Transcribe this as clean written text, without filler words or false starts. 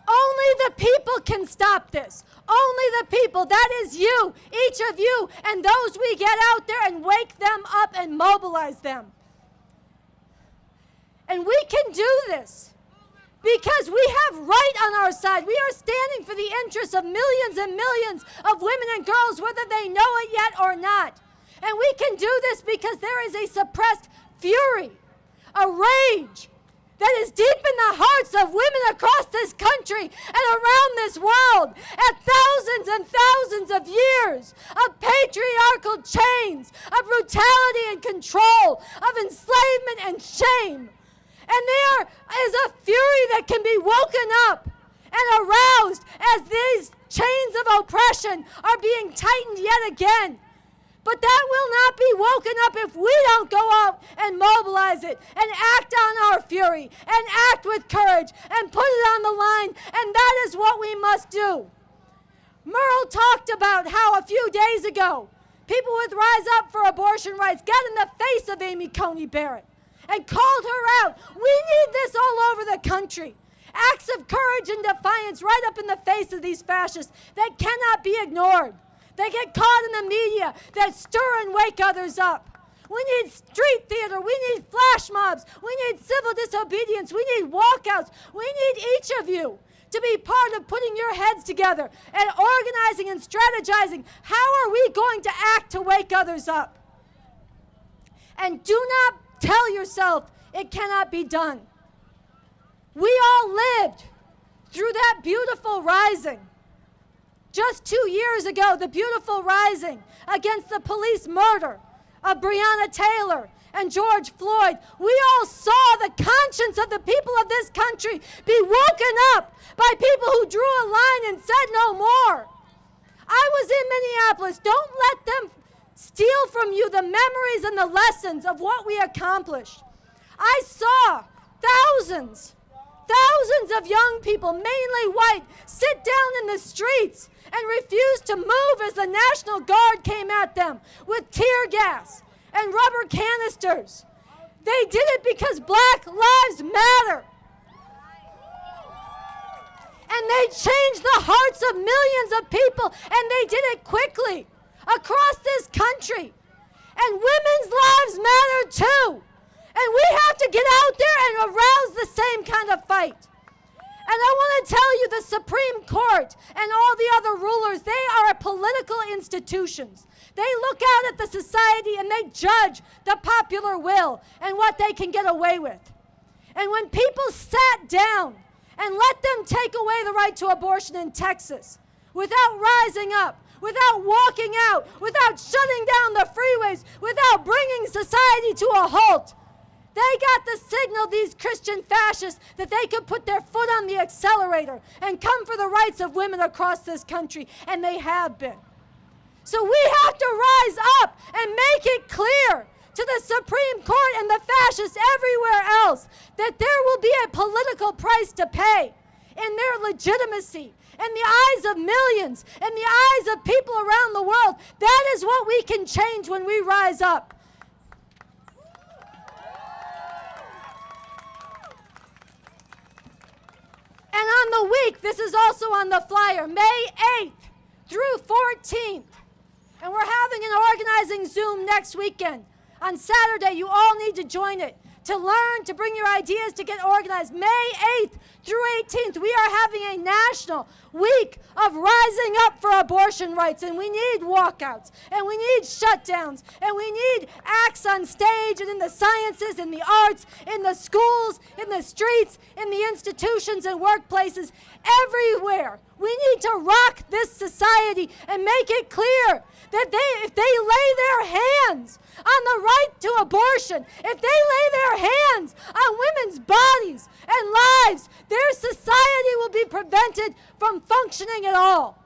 Only the people can stop this. Only the people. That is you, each of you, and those we get out there and wake them up and mobilize them. And we can do this because we have right on our side. We are standing for the interests of millions and millions of women and girls, whether they know it yet or not. And we can do this because there is a suppressed fury, a rage that is deep in the hearts of women across this country and around this world at thousands and thousands of years of patriarchal chains, of brutality and control, of enslavement and shame. And there is a fury that can be woken up and aroused as these chains of oppression are being tightened yet again. But that will not be woken up if we don't go out and mobilize it and act on our fury and act with courage and put it on the line, and that is what we must do. Merle talked about how a few days ago, people with Rise Up for Abortion Rights got in the face of Amy Coney Barrett and called her out. We need this all over the country. Acts of courage and defiance right up in the face of these fascists that cannot be ignored. They get caught in the media that stir and wake others up. We need street theater. We need flash mobs. We need civil disobedience. We need walkouts. We need each of you to be part of putting your heads together and organizing and strategizing. How are we going to act to wake others up? And do not tell yourself it cannot be done. We all lived through that beautiful rising. Just 2 years ago, the beautiful rising against the police murder of Breonna Taylor and George Floyd. We all saw the conscience of the people of this country be woken up by people who drew a line and said no more. I was in Minneapolis. Don't let them steal from you the memories and the lessons of what we accomplished. I saw thousands of young people, mainly white, sit down in the streets and refuse to move as the National Guard came at them with tear gas and rubber canisters. They did it because Black Lives Matter. And they changed the hearts of millions of people, and they did it quickly across this country. And women's lives matter too. And we have to get out there and arouse the same kind of fight. And I want to tell you, the Supreme Court and all the other rulers, they are political institutions. They look out at the society and they judge the popular will and what they can get away with. And when people sat down and let them take away the right to abortion in Texas without rising up, without walking out, without shutting down the freeways, without bringing society to a halt, they got the signal, these Christian fascists, that they could put their foot on the accelerator and come for the rights of women across this country, and they have been. So we have to rise up and make it clear to the Supreme Court and the fascists everywhere else that there will be a political price to pay in their legitimacy, in the eyes of millions, in the eyes of people around the world. That is what we can change when we rise up. And on the week, this is also on the flyer, May 8th through 14th. And we're having an organizing Zoom next weekend. On Saturday, you all need to join it to learn, to bring your ideas, to get organized. May 8th through 18th, we are having a national week of rising up for abortion rights, and we need walkouts, and we need shutdowns, and we need acts on stage and in the sciences, in the arts, in the schools, in the streets, in the institutions and workplaces, everywhere. We need to rock this society and make it clear that if they lay their hands on the right to abortion, if they lay their hands on women's bodies and lives, their society will be prevented from functioning at all.